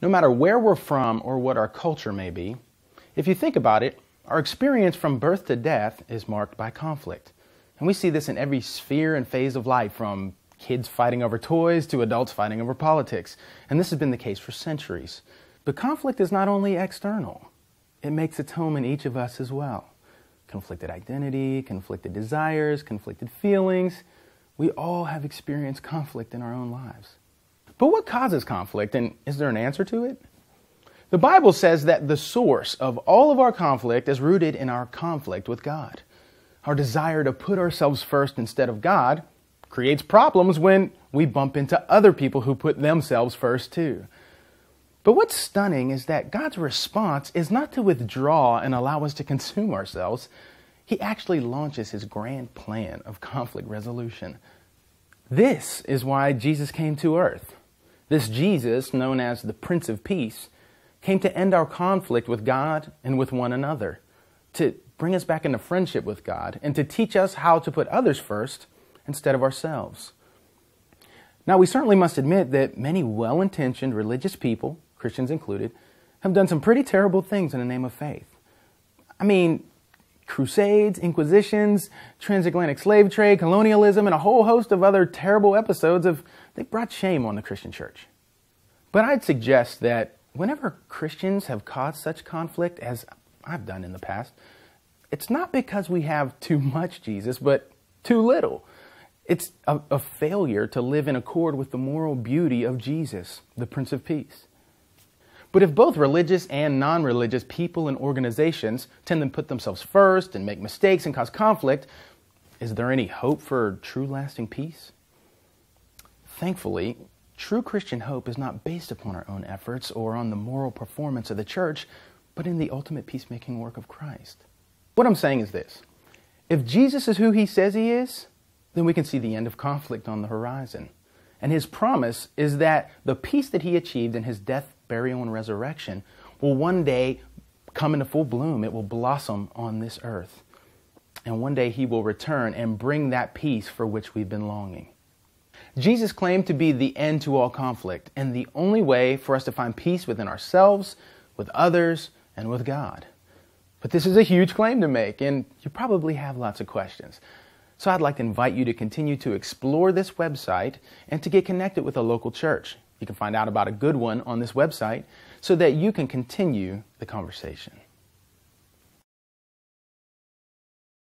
No matter where we're from or what our culture may be, if you think about it, our experience from birth to death is marked by conflict. And we see this in every sphere and phase of life, from kids fighting over toys to adults fighting over politics. And this has been the case for centuries. But conflict is not only external. It makes its home in each of us as well. Conflicted identity, conflicted desires, conflicted feelings. We all have experienced conflict in our own lives. But what causes conflict, and is there an answer to it? The Bible says that the source of all of our conflict is rooted in our conflict with God. Our desire to put ourselves first instead of God creates problems when we bump into other people who put themselves first too. But what's stunning is that God's response is not to withdraw and allow us to consume ourselves. He actually launches his grand plan of conflict resolution. This is why Jesus came to earth. This Jesus, known as the Prince of Peace, came to end our conflict with God and with one another, to bring us back into friendship with God, and to teach us how to put others first instead of ourselves. Now, we certainly must admit that many well-intentioned religious people, Christians included, have done some pretty terrible things in the name of faith. I mean, crusades, inquisitions, transatlantic slave trade, colonialism, and a whole host of other terrible episodes they've brought shame on the Christian church. But I'd suggest that whenever Christians have caused such conflict, as I've done in the past, it's not because we have too much Jesus, but too little. It's a failure to live in accord with the moral beauty of Jesus, the Prince of Peace. But if both religious and non-religious people and organizations tend to put themselves first and make mistakes and cause conflict, is there any hope for true lasting peace? Thankfully, true Christian hope is not based upon our own efforts or on the moral performance of the church, but in the ultimate peacemaking work of Christ. What I'm saying is this: if Jesus is who he says he is, then we can see the end of conflict on the horizon. And his promise is that the peace that he achieved in his death, burial, and resurrection will one day come into full bloom. It will blossom on this earth. And one day he will return and bring that peace for which we've been longing. Jesus claimed to be the end to all conflict and the only way for us to find peace within ourselves, with others, and with God. But this is a huge claim to make, and you probably have lots of questions. So I'd like to invite you to continue to explore this website and to get connected with a local church. You can find out about a good one on this website so that you can continue the conversation.